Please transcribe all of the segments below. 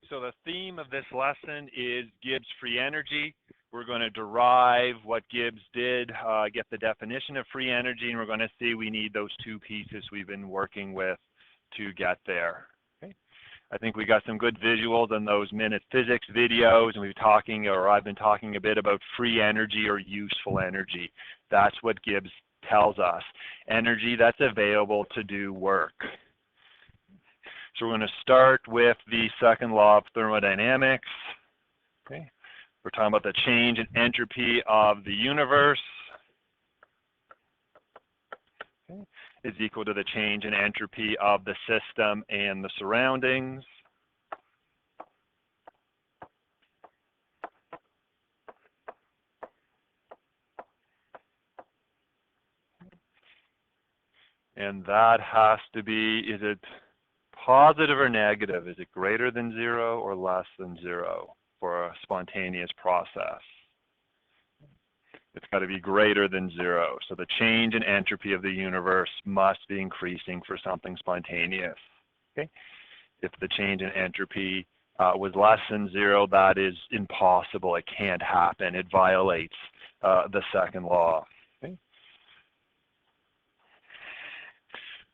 So the theme of this lesson is Gibbs free energy. We're going to derive what Gibbs did, get the definition of free energy, and we're going to see we need those two pieces we've been working with to get there. Okay. I think we got some good visuals in those minute physics videos, and I've been talking a bit about free energy or useful energy. That's what Gibbs tells us. Energy that's available to do work. So we're going to start with the second law of thermodynamics. Okay. We're talking about the change in entropy of the universe. Okay. Is equal to the change in entropy of the system and the surroundings. And that has to be, is it positive or negative? Is it greater than 0 or less than 0 for a spontaneous process? It's got to be greater than 0. So the change in entropy of the universe must be increasing for something spontaneous. Okay? If the change in entropy was less than 0, that is impossible. It can't happen. It violates the second law. Okay?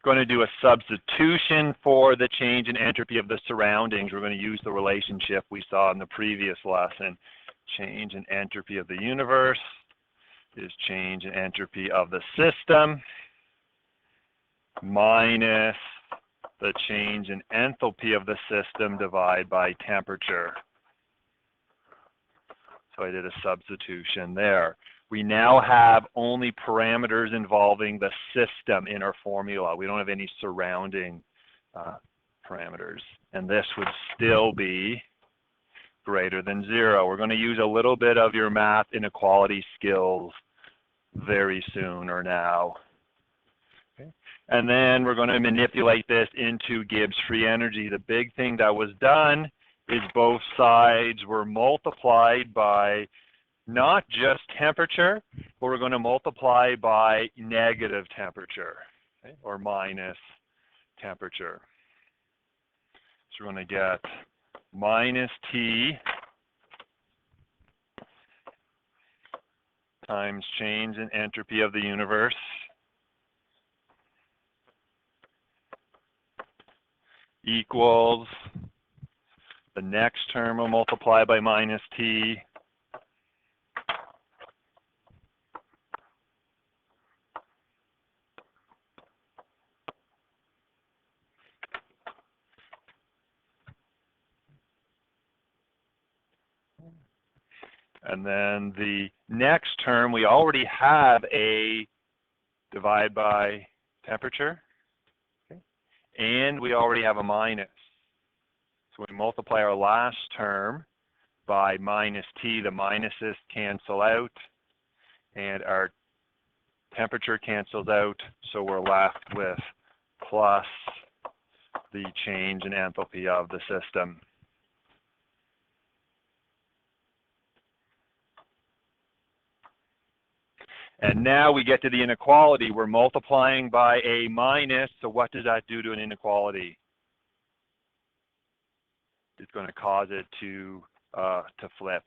Going to do a substitution for the change in entropy of the surroundings. We're going to use the relationship we saw in the previous lesson. Change in entropy of the universe is change in entropy of the system minus the change in enthalpy of the system divided by temperature. So I did a substitution there. We now have only parameters involving the system in our formula. We don't have any surrounding parameters. And this would still be greater than 0. We're going to use a little bit of your math inequality skills very soon or now. Okay. And then we're going to manipulate this into Gibbs free energy. The big thing that was done is both sides were multiplied by not just temperature, but we're going to multiply by negative temperature, okay, or minus temperature. So we're going to get minus T times change in entropy of the universe equals the next term will multiply by minus T and then the next term, we already have a divide by temperature, okay? And we already have a minus. So we multiply our last term by minus T, the minuses cancel out, and our temperature cancels out, so we're left with plus the change in enthalpy of the system. And now we get to the inequality. We're multiplying by a minus, so what does that do to an inequality? It's going to cause it to flip.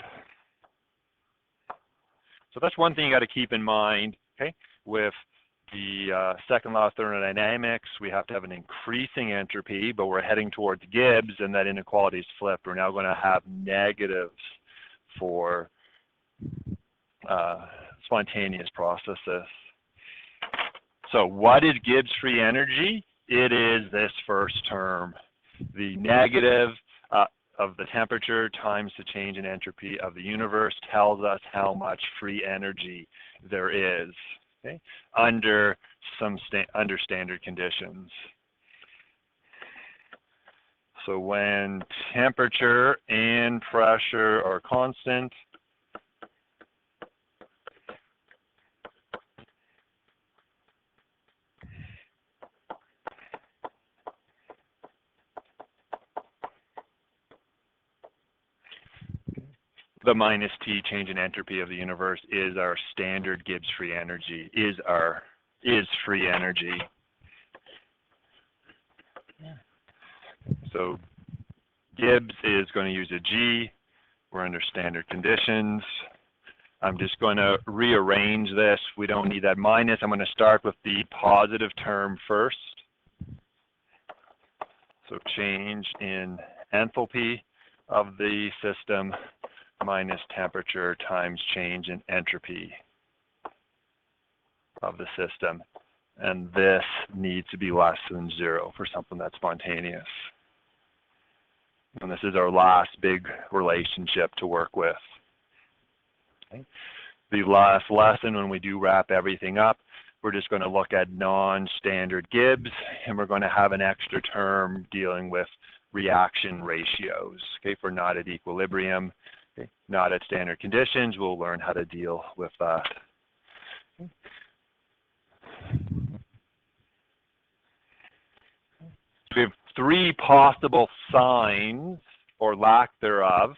So that's one thing you got to keep in mind, okay? With the second law of thermodynamics, we have to have an increasing entropy, but we're heading towards Gibbs, and that inequality is flipped. We're now going to have negatives for spontaneous processes. So what is Gibbs free energy? It is this first term, the negative of the temperature times the change in entropy of the universe tells us how much free energy there is, okay, under standard conditions. So when temperature and pressure are constant, the minus T change in entropy of the universe is our standard Gibbs free energy, is free energy. So Gibbs is going to use a G. We're under standard conditions. I'm just going to rearrange this. We don't need that minus. I'm going to start with the positive term first. So change in enthalpy of the system minus temperature times change in entropy of the system. And this needs to be less than 0 for something that's spontaneous. And this is our last big relationship to work with. Okay. The last lesson, when we do wrap everything up, we're just going to look at non-standard Gibbs, and we're going to have an extra term dealing with reaction ratios. Okay, if we're not at equilibrium, okay, not at standard conditions, we'll learn how to deal with that. Okay. We have 3 possible signs, or lack thereof,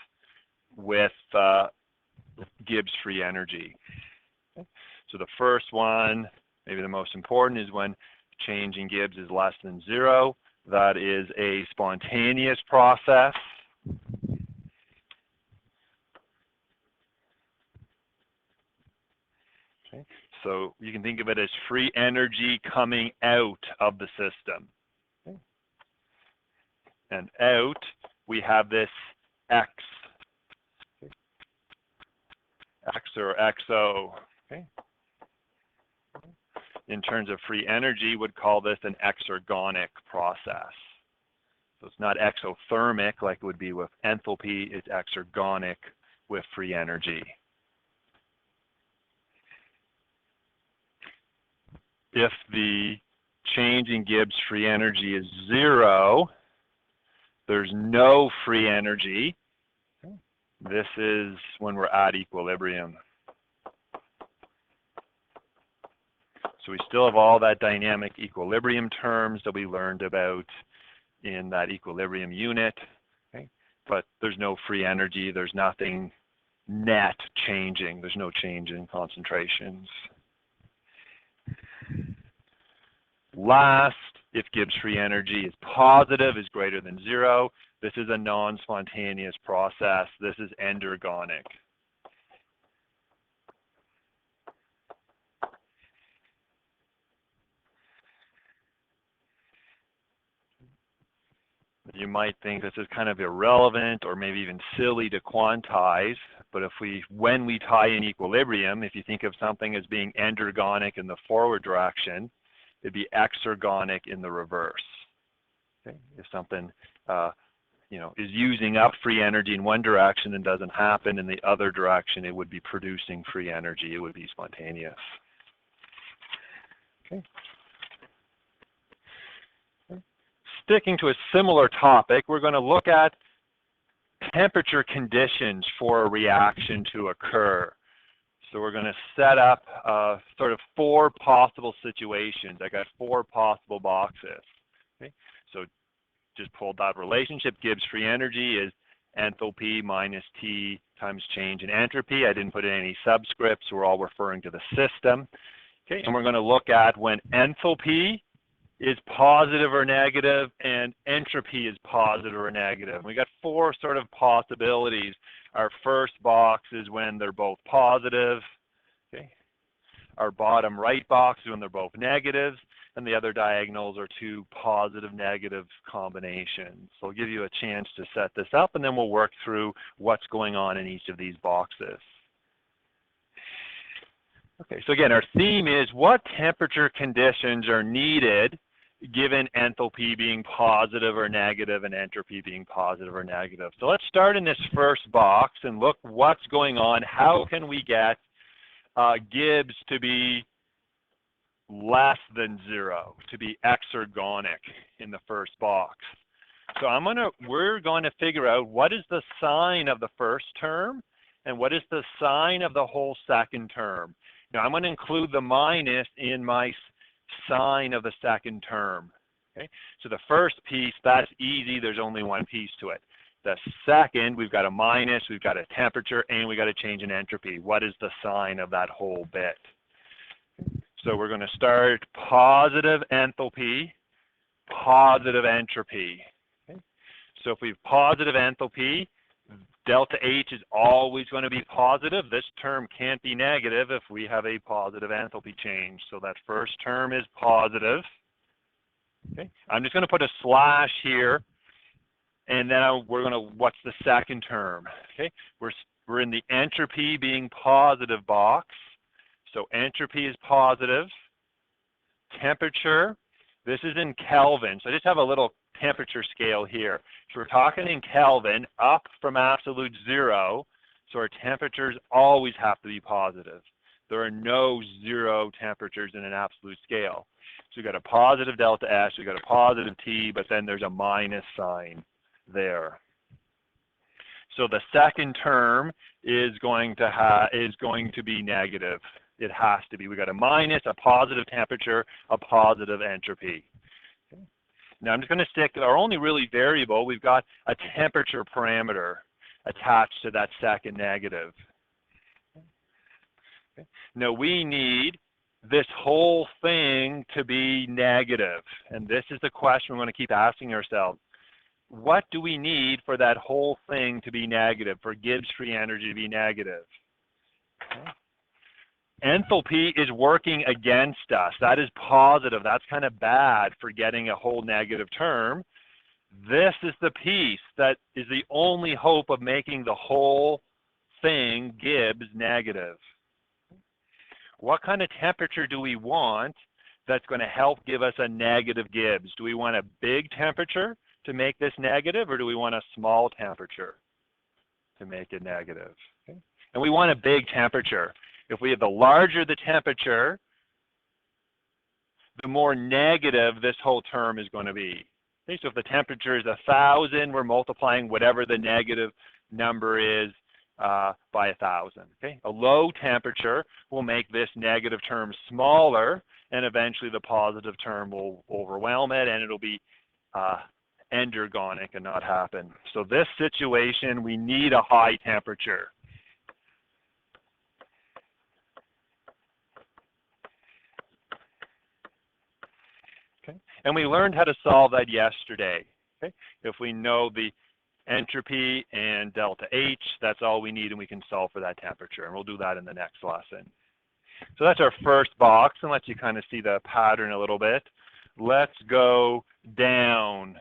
with Gibbs free energy. Okay. So the first one, maybe the most important, is when change in Gibbs is less than 0. That is a spontaneous process. Okay. So you can think of it as free energy coming out of the system. Okay. And out, we have this X. Okay. X or XO. Okay. In terms of free energy, would call this an exergonic process. So it's not exothermic like it would be with enthalpy, it's exergonic with free energy. If the change in Gibbs free energy is 0, there's no free energy. This is when we're at equilibrium. So we still have all that dynamic equilibrium terms that we learned about in that equilibrium unit, okay? But there's no free energy, there's nothing net changing, there's no change in concentrations. Last, if Gibbs free energy is positive, is greater than 0, this is a non-spontaneous process, this is endergonic. You might think this is kind of irrelevant or maybe even silly to quantize, but when we tie in equilibrium, if you think of something as being endergonic in the forward direction, it'd be exergonic in the reverse. Okay? If something is using up free energy in one direction and doesn't happen in the other direction, it would be producing free energy, it would be spontaneous. Okay. Sticking to a similar topic, we're going to look at temperature conditions for a reaction to occur. So we're going to set up sort of 4 possible situations. I got 4 possible boxes. Okay? So just pulled that relationship. Gibbs free energy is enthalpy minus T times change in entropy. I didn't put in any subscripts. We're all referring to the system. Okay? And we're going to look at when enthalpy is positive or negative and entropy is positive or negative. We got 4 sort of possibilities. Our first box is when they're both positive. Okay. Our bottom right box is when they're both negatives, and the other diagonals are 2 positive-negative combinations. So I'll give you a chance to set this up, and then we'll work through what's going on in each of these boxes. Okay, so again, our theme is what temperature conditions are needed given enthalpy being positive or negative and entropy being positive or negative. So let's start in this first box and look what's going on. How can we get Gibbs to be less than 0, to be exergonic in the first box? So we're going to figure out what is the sign of the first term and what is the sign of the whole second term. Now I'm going to include the minus in my sign of the second term. Okay, so the first piece, that's easy, there's only one piece to it. The second, we've got a minus, we've got a temperature, and we got a change in entropy. What is the sign of that whole bit? So we're going to start positive enthalpy, positive entropy. Okay? So if we have positive enthalpy, delta H is always going to be positive. This term can't be negative if we have a positive enthalpy change. So that first term is positive. Okay. I'm just going to put a slash here, and then we're going to, what's the second term? Okay. We're in the entropy being positive box. So entropy is positive. Temperature, this is in Kelvin. So I just have a little temperature scale here. So we're talking in Kelvin, up from absolute 0. So our temperatures always have to be positive. There are no 0 temperatures in an absolute scale. So we've got a positive delta S, we've got a positive T, but then there's a minus sign there. So the second term is going to be negative. It has to be. We've got a minus, a positive temperature, a positive entropy. Okay. Now I'm just going to stick our only really variable. We've got a temperature parameter attached to that second negative. Okay. Now we need this whole thing to be negative. And this is the question we're going to keep asking ourselves. What do we need for that whole thing to be negative, for Gibbs free energy to be negative? Okay. Enthalpy is working against us. That is positive. That's kind of bad for getting a whole negative term. This is the piece that is the only hope of making the whole thing Gibbs negative. What kind of temperature do we want that's going to help give us a negative Gibbs? Do we want a big temperature to make this negative, or do we want a small temperature to make it negative? Okay. And we want a big temperature. If we have the larger the temperature, the more negative this whole term is going to be. Okay, so if the temperature is 1,000, we're multiplying whatever the negative number is by 1,000. Okay, a low temperature will make this negative term smaller, and eventually the positive term will overwhelm it, and it'll be endergonic and not happen. So this situation, we need a high temperature. Okay. And we learned how to solve that yesterday. Okay. If we know the entropy and delta H, that's all we need, and we can solve for that temperature. And we'll do that in the next lesson. So that's our first box, and let you kind of see the pattern a little bit. Let's go down.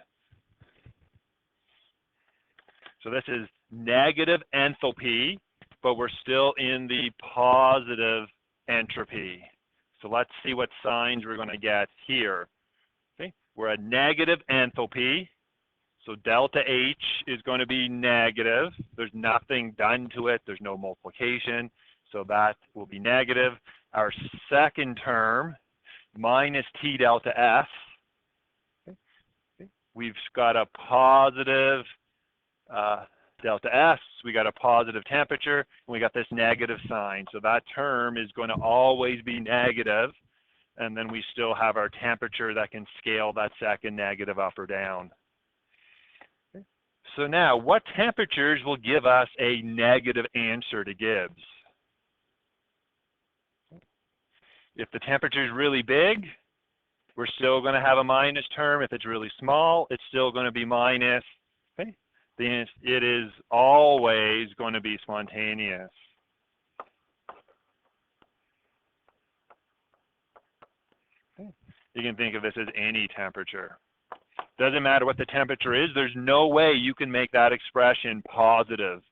So this is negative enthalpy, but we're still in the positive entropy. So let's see what signs we're going to get here. Okay, we're at negative enthalpy, so delta H is going to be negative. There's nothing done to it. There's no multiplication, so that will be negative. Our second term, minus T delta F. Okay. We've got a positive delta S, we got a positive temperature, and we got this negative sign. So that term is going to always be negative. And then we still have our temperature that can scale that second negative up or down. Okay. So now, what temperatures will give us a negative answer to Gibbs? If the temperature is really big, we're still going to have a minus term. If it's really small, it's still going to be minus. Okay. It is always going to be spontaneous. You can think of this as any temperature. Doesn't matter what the temperature is, there's no way you can make that expression positive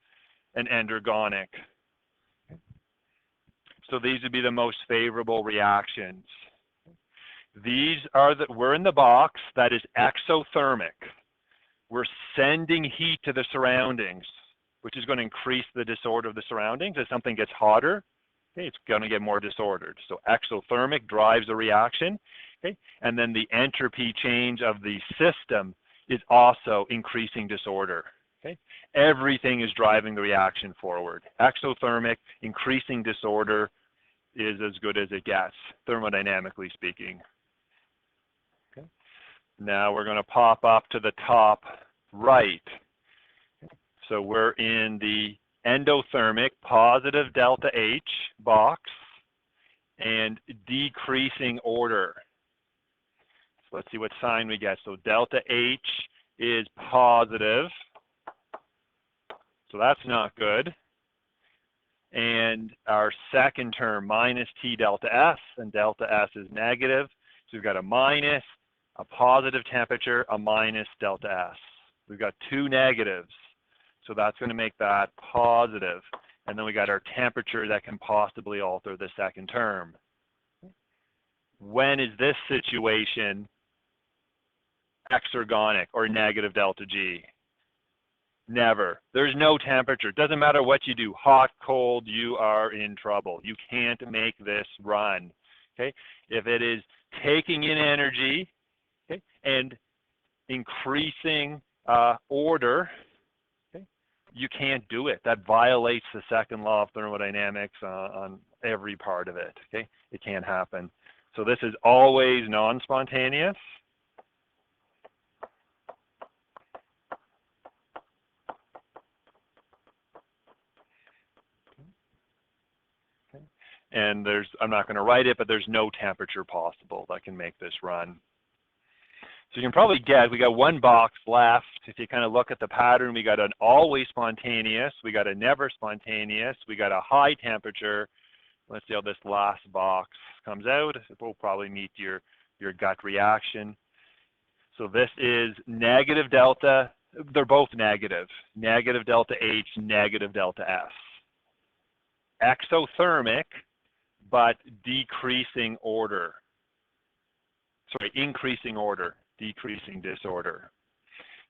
and endergonic. So these would be the most favorable reactions. These are we're in the box that is exothermic. We're sending heat to the surroundings, which is going to increase the disorder of the surroundings. As something gets hotter, okay, it's going to get more disordered. So exothermic drives a reaction. Okay? And then the entropy change of the system is also increasing disorder. Okay? Everything is driving the reaction forward. Exothermic, increasing disorder is as good as it gets, thermodynamically speaking. Okay? Now we're going to pop up to the top right. So we're in the endothermic positive delta H box and decreasing order. So let's see what sign we get. So delta H is positive. So that's not good. And our second term, minus T delta S, and delta S is negative. So we've got a minus, a positive temperature, a minus delta S. We've got two negatives. So that's going to make that positive. And then we got our temperature that can possibly alter the second term. When is this situation exergonic or negative delta G? Never. There's no temperature. It doesn't matter what you do, hot, cold, you are in trouble. You can't make this run. Okay? If it is taking in energy, okay, and increasing order, okay, you can't do it. That violates the second law of thermodynamics on every part of it. Okay? It can't happen. So this is always non-spontaneous. And there's, I'm not going to write it, but there's no temperature possible that can make this run. So you can probably guess, we got one box left. If you kind of look at the pattern, we got an always spontaneous, we got a never spontaneous, we got a high temperature. Let's see how this last box comes out. It will probably meet your gut reaction. So this is negative delta, they're both negative. Negative delta H, negative delta S. Exothermic, but decreasing order. Sorry, increasing order, decreasing disorder.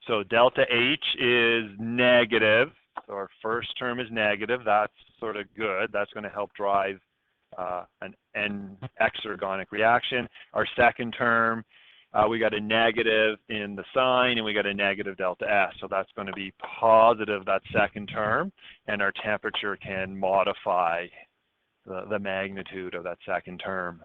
So delta H is negative. So our first term is negative. That's sort of good. That's going to help drive an exergonic reaction. Our second term, we got a negative in the sign, and we got a negative delta S. So that's going to be positive, that second term, and our temperature can modify the magnitude of that second term.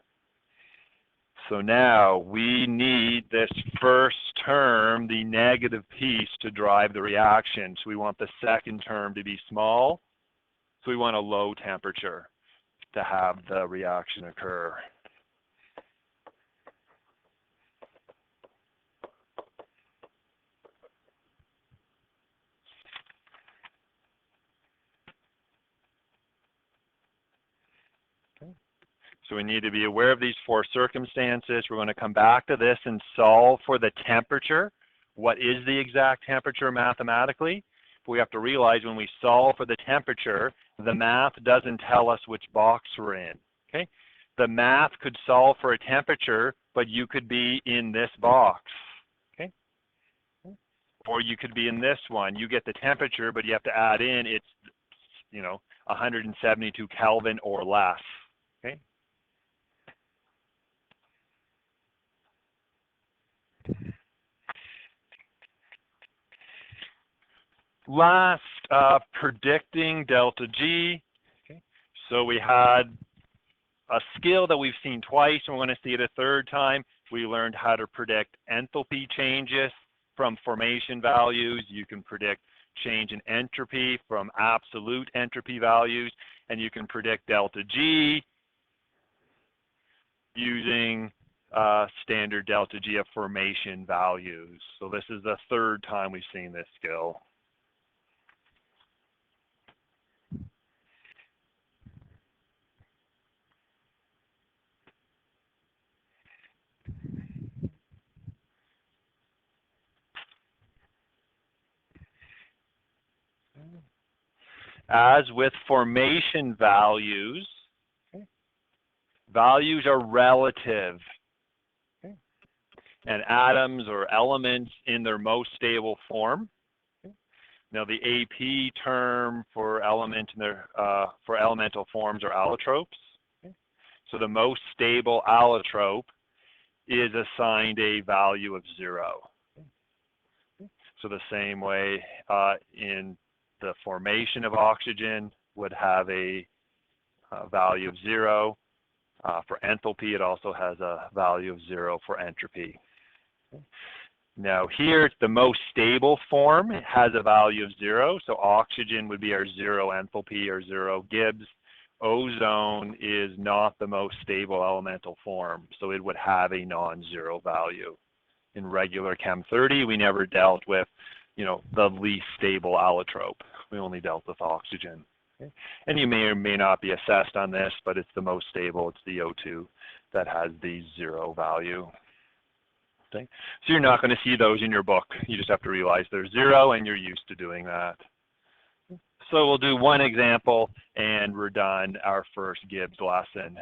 So now we need this first term, the negative piece, to drive the reaction. So we want the second term to be small. So we want a low temperature to have the reaction occur. So we need to be aware of these four circumstances. We're going to come back to this and solve for the temperature. What is the exact temperature mathematically? But we have to realize when we solve for the temperature, the math doesn't tell us which box we're in. Okay? The math could solve for a temperature, but you could be in this box. Okay? Or you could be in this one. You get the temperature, but you have to add in it's, 172 Kelvin or less. Okay? Last, predicting delta G. Okay. So we had a skill that we've seen twice, and we're going to see it a third time. We learned how to predict enthalpy changes from formation values. You can predict change in entropy from absolute entropy values, and you can predict delta G using standard delta G of formation values. So this is the third time we've seen this skill. As with formation values, okay, values are relative. Okay, and atoms or elements in their most stable form. Okay. Now the AP term for element in their for elemental forms are allotropes. Okay. So the most stable allotrope is assigned a value of 0. Okay. So the same way in the formation of oxygen would have a value of 0. For enthalpy, it also has a value of 0 for entropy. Okay. Now here, the most stable form has a value of 0. So oxygen would be our 0 enthalpy or 0 Gibbs. Ozone is not the most stable elemental form, so it would have a non-zero value. in regular Chem 30, we never dealt with, you know, the least stable allotrope. We only dealt with oxygen. Okay? And you may or may not be assessed on this, but it's the most stable. It's the O2 that has the 0 value. Okay? So you're not going to see those in your book. You just have to realize they're 0, and you're used to doing that. So we'll do one example, and we're done our first Gibbs lesson.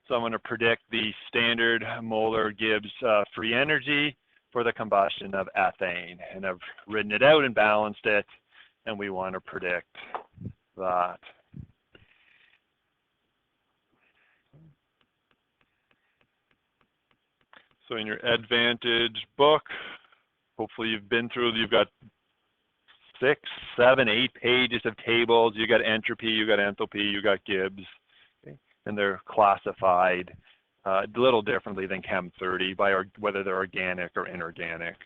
So I'm going to predict the standard molar Gibbs free energy for the combustion of ethane. And I've written it out and balanced it, and we want to predict that. So in your Advantage book, hopefully you've been through, you've got 6, 7, 8 pages of tables. You got entropy, you got enthalpy, you got Gibbs. Okay? And they're classified a little differently than Chem 30 by whether they're organic or inorganic.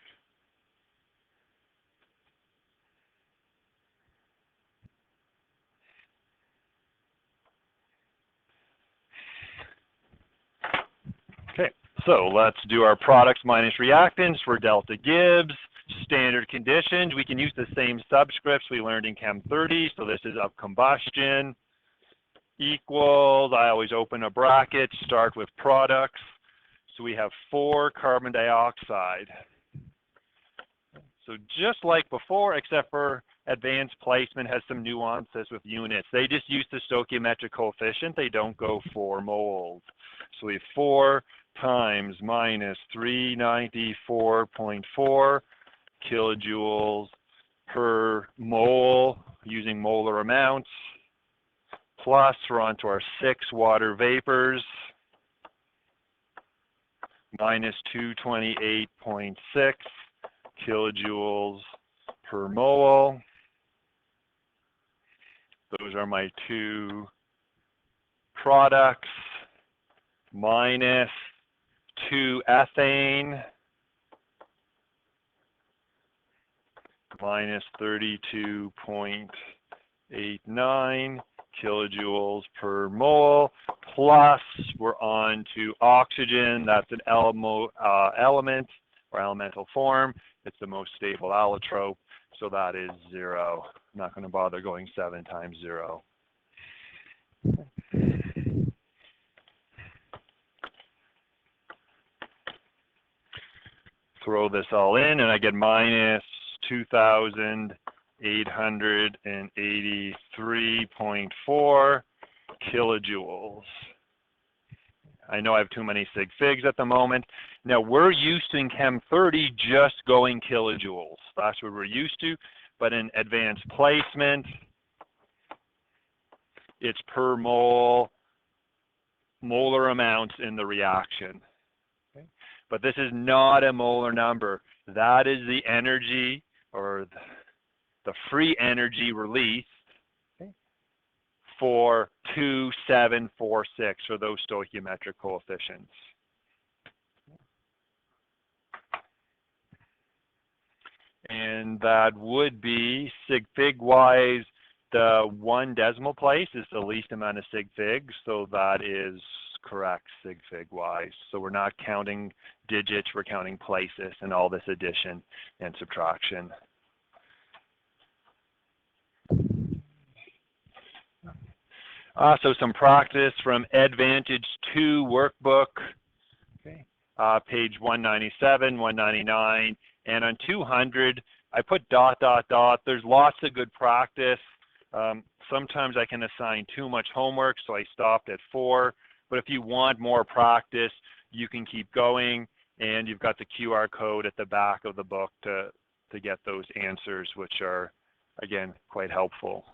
Okay, so let's do our products minus reactants for delta Gibbs. Standard conditions, we can use the same subscripts we learned in Chem 30. So this is of combustion equals, I always open a bracket, start with products. So we have 4 carbon dioxide. So just like before, except for advanced placement has some nuances with units. They just use the stoichiometric coefficient. They don't go for moles. So we have 4 times minus 394.4 kilojoules per mole using molar amounts, plus we're on to our 6 water vapors, minus 228.6 kilojoules per mole. Those are my 2 products, minus 2 ethane, minus 32.89 kilojoules per mole, plus we're on to oxygen. That's an element or elemental form. It's the most stable allotrope, so that is 0. I'm not going to bother going 7 times 0. Throw this all in, and I get minus 2,883.4 kilojoules. I know I have too many sig figs at the moment. Now we're used to in Chem 30 just going kilojoules. That's what we're used to. But in advanced placement, it's per mole, molar amounts in the reaction. Okay? But this is not a molar number. That is the energy or the free energy released for 2746 for those stoichiometric coefficients. And that would be sig fig wise, the 1 decimal place is the least amount of sig figs, so that is correct sig fig wise. So we're not counting digits, we're counting places and all this addition and subtraction. So some practice from Advantage 2 workbook, okay. Page 197, 199, and on 200, I put ... There's lots of good practice. Sometimes I can assign too much homework, so I stopped at 4. But if you want more practice, you can keep going, and you've got the QR code at the back of the book to get those answers, which are, again, quite helpful.